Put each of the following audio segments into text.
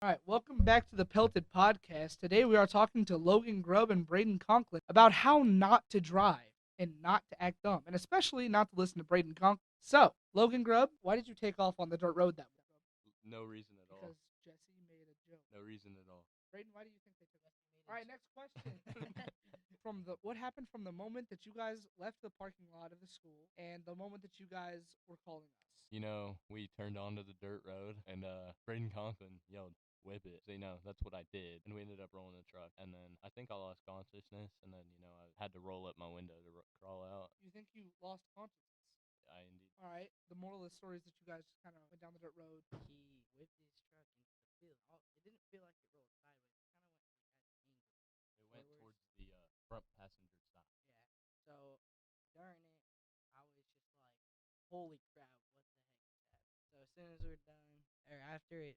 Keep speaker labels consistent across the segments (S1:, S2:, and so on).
S1: All right, welcome back to the Pelted podcast. Today we are talking to Logan Grubb and Braden Conklin about how not to drive and not to act dumb, and especially not to listen to Braden Conklin. So, Logan Grubb, why did you take off on the dirt road that way?
S2: No reason at all.
S1: Because Jesse made a joke.
S2: No reason at all.
S1: Braden, why do you think they took off? All right, next question. What happened from the moment that you guys left the parking lot of the school and the moment that you guys were calling us?
S2: We turned onto the dirt road, and Braden Conklin yelled, "Whip it!" So, that's what I did, and we ended up rolling the truck. And then I think I lost consciousness, and then I had to roll up my window to crawl out.
S1: You think you lost consciousness?
S2: I indeed.
S1: All right. The moral of the story is that you guys just kind of went down the dirt road.
S3: He whipped his truck into the field. It didn't feel like it rolled sideways. It kind of went like at an angle.
S2: It went towards the front passenger side.
S3: Yeah. So during it, I was just like, "Holy crap! What the heck is that?" So as soon as we were done, or after it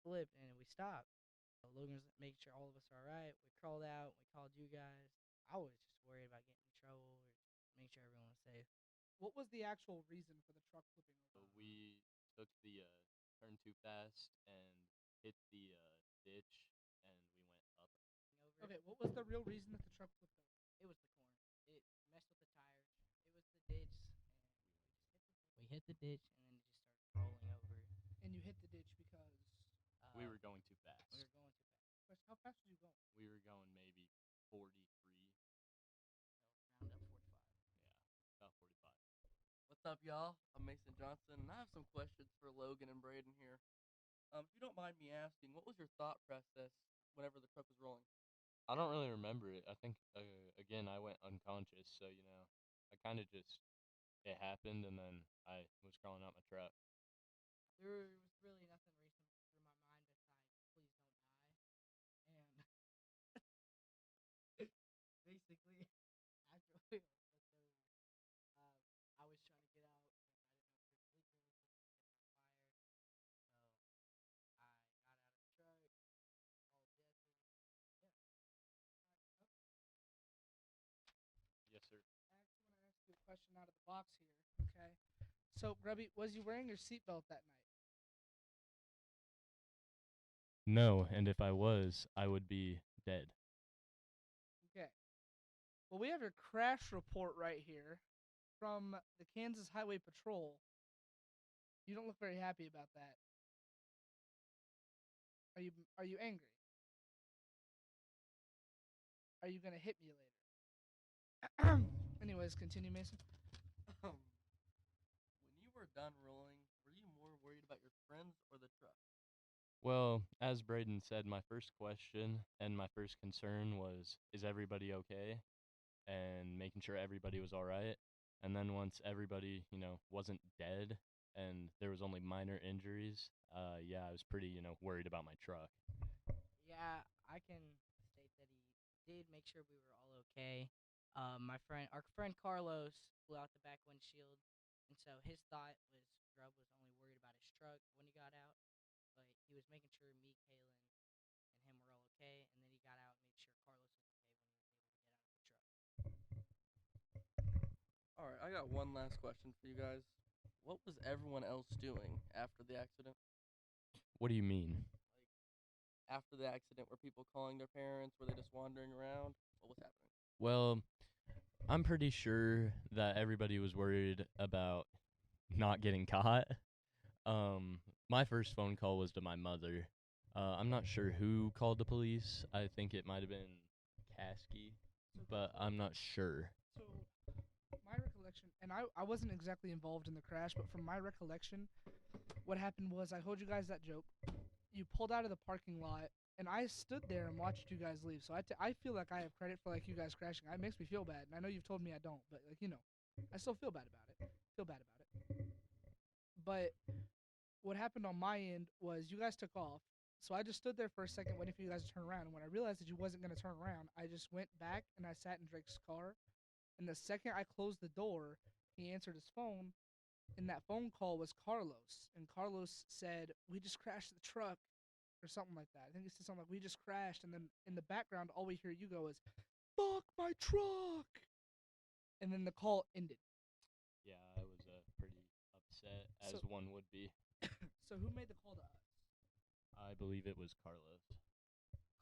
S3: flipped and we stopped, Logan was making sure all of us are all right. We crawled out. We called you guys. I was just worried about getting in trouble or making sure everyone was safe.
S1: What was the actual reason for the truck flipping
S2: So
S1: over?
S2: we took the turn too fast and hit the ditch, and we went up.
S3: Over.
S1: Okay, what was the real reason that the truck flipped over?
S3: It was the corn. It messed with the tires. It was the ditch, and we hit the ditch, and then it just started rolling over.
S1: And you hit the ditch because
S2: We were going too fast.
S3: We were going too fast.
S1: how fast were you going?
S2: We were going maybe 43.
S3: So round up 45.
S2: Yeah, about 45.
S4: What's up, y'all? I'm Mason Johnson, and I have some questions for Logan and Braden here. If you don't mind me asking, what was your thought process whenever the truck was rolling?
S2: I don't really remember it. I think, again, I went unconscious, so, I kind of just, it happened, and then I was crawling out my truck.
S3: There was really nothing racing through my mind besides please don't die. And basically, after we looked over, I was trying to get out, but I didn't know if there's leak or anything to catch on fire. So I got out of the truck, called Jesse.
S2: Yes, sir.
S1: I actually want to ask you a question out of the box here. Okay. So, Grubby, was you wearing your seatbelt that night?
S2: No, and if I was, I would be dead.
S1: Okay. Well, we have your crash report right here from the Kansas Highway Patrol. You don't look very happy about that. Are you angry? Are you gonna hit me later? Anyways, continue, Mason.
S4: When you were done rolling, were you more worried about your friends or the truck?
S2: Well, as Braden said, my first question and my first concern was, is everybody okay? And making sure everybody was all right. And then once everybody, wasn't dead and there was only minor injuries, yeah, I was pretty, worried about my truck.
S3: Yeah, I can state that he did make sure we were all okay. Our friend Carlos blew out the back windshield, and so his thought was Grubb was only worried about his truck when he got out, but he was making sure me, Kalen, and him were all okay, and then he got out and made sure Carlos was okay when he was able to get out of the truck.
S4: All right, I got one last question for you guys. What was everyone else doing after the accident?
S2: What do you mean?
S4: After the accident, were people calling their parents? Were they just wandering around? What was happening?
S2: Well, I'm pretty sure that everybody was worried about not getting caught. My first phone call was to my mother. I'm not sure who called the police. I think it might have been Kasky, but I'm not sure.
S1: So, my recollection, and I wasn't exactly involved in the crash, but from my recollection, what happened was I told you guys that joke. You pulled out of the parking lot, and I stood there and watched you guys leave. So I feel like I have credit for you guys crashing. It makes me feel bad, and I know you've told me I don't, but I still feel bad about it. But what happened on my end was you guys took off. So I just stood there for a second waiting for you guys to turn around. And when I realized that you wasn't going to turn around, I just went back and I sat in Drake's car. And the second I closed the door, he answered his phone. And that phone call was Carlos. And Carlos said, "We just crashed the truck," or something like that. I think he said something like, "We just crashed." And then in the background, all we hear you go is, "Fuck my truck." And then the call ended.
S2: Yeah, I was pretty upset, as
S1: So-
S2: one would be.
S1: So who made the call to us?
S2: I believe it was Carlos.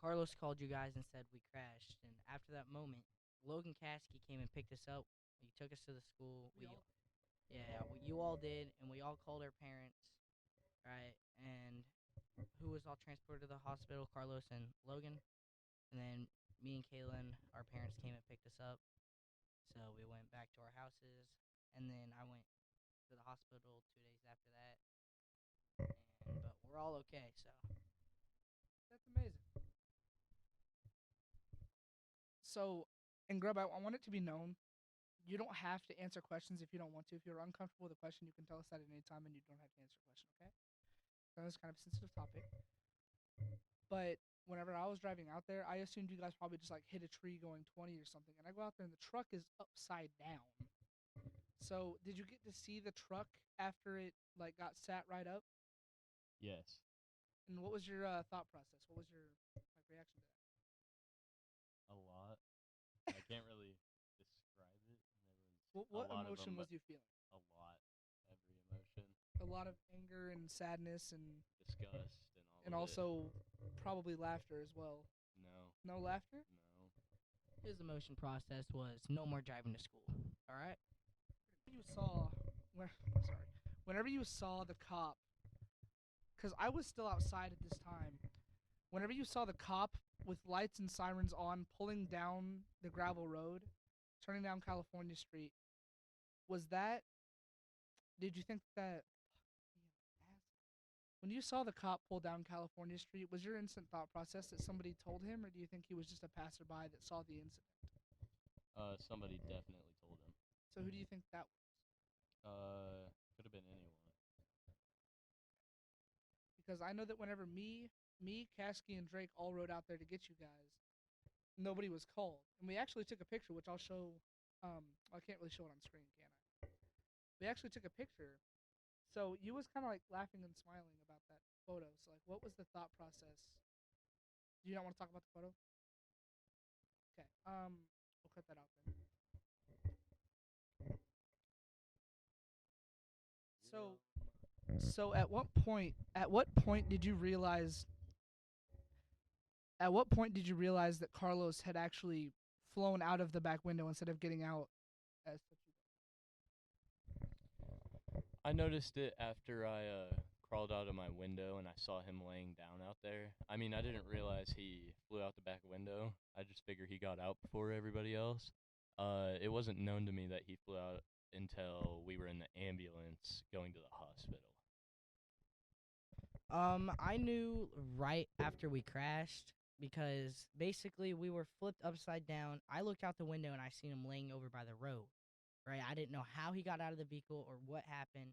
S3: Carlos called you guys and said we crashed, and after that moment, Logan Caskey came and picked us up. He took us to the school. You all did, and we all called our parents, right? And who was all transported to the hospital? Carlos and Logan, and then me and Kaylin, our parents came and picked us up. So we went back to our houses, and then I went to the hospital 2 days after that. But we're all okay. So
S1: That's amazing. So, and Grub, I want it to be known, you don't have to answer questions if you don't want to. If you're uncomfortable with a question, you can tell us that at any time, and you don't have to answer a question. Okay? So that's kind of a sensitive topic. But whenever I was driving out there, I assumed you guys probably just like hit a tree going 20 or something, and I go out there and the truck is upside down. So did you get to see the truck after it like got sat right up?
S2: Yes.
S1: And what was your thought process? What was your like reaction to that?
S2: A lot. I can't really describe it.
S1: What
S2: a lot of
S1: emotion
S2: them,
S1: was you feeling?
S2: a lot. Every emotion.
S1: A lot of anger and sadness and
S2: Disgust
S1: and
S2: all of
S1: also probably laughter as well.
S2: it. No.
S1: No laughter?
S2: No.
S3: his emotion process was no more driving to school. All right.
S1: You saw, whenever you saw the cop, because I was still outside at this time. Whenever you saw the cop with lights and sirens on, pulling down the gravel road, turning down California Street, was that? Did you think that? When you saw the cop pull down California Street, was your instant thought process that somebody told him, or do you think he was just a passerby that saw the incident?
S2: Somebody definitely told him.
S1: So who do you think that was?
S2: Could have been anyone.
S1: Because I know that whenever me, Kasky, and Drake all rode out there to get you guys, nobody was called, and we actually took a picture, which I'll show. I can't really show it on screen, can I? We actually took a picture. So you was kind of like laughing and smiling about that photo. So like, what was the thought process? Do you not want to talk about the photo? Okay. We'll cut that out then. So at what point? At what point did you realize? At what point did you realize that Carlos had actually flown out of the back window instead of getting out? As
S2: I noticed it after I crawled out of my window and I saw him laying down out there. I mean, I didn't realize he flew out the back window. I just figured he got out before everybody else. It wasn't known to me that he flew out until we were in the ambulance going to the hospital.
S3: I knew right after we crashed because basically we were flipped upside down. I looked out the window and I seen him laying over by the road. Right, I didn't know how he got out of the vehicle or what happened,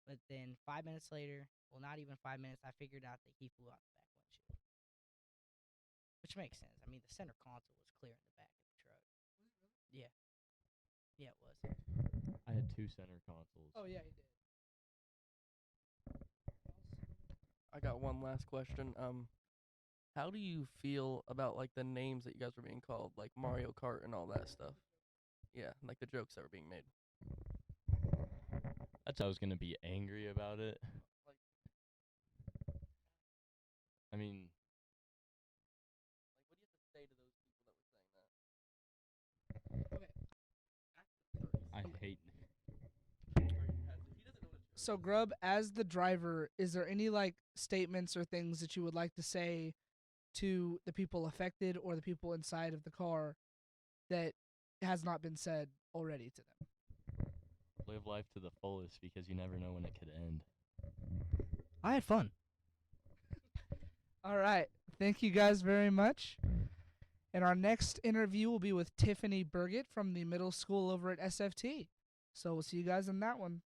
S3: but then 5 minutes later, well, not even 5 minutes, I figured out that he flew out the back windshield, which makes sense. I mean, the center console was clear in the back of the truck. Yeah, yeah, it was.
S2: I had 2 center consoles.
S1: Oh yeah, he did.
S4: I got one last question. How do you feel about like the names that you guys were being called, like Mario Kart and all that stuff? Yeah, like the jokes that were being made.
S2: That's how I was gonna be angry about it.
S4: Like,
S2: I mean,
S4: what do you have to say to those people that were saying that?
S2: I hate.
S1: So Grub, as the driver, is there any like statements or things that you would like to say to the people affected or the people inside of the car that has not been said already to them?
S2: Live life to the fullest because you never know when it could end.
S3: I had fun.
S1: All right. Thank you guys very much. And our next interview will be with Tiffany Burgett from the middle school over at SFT. So we'll see you guys in that one.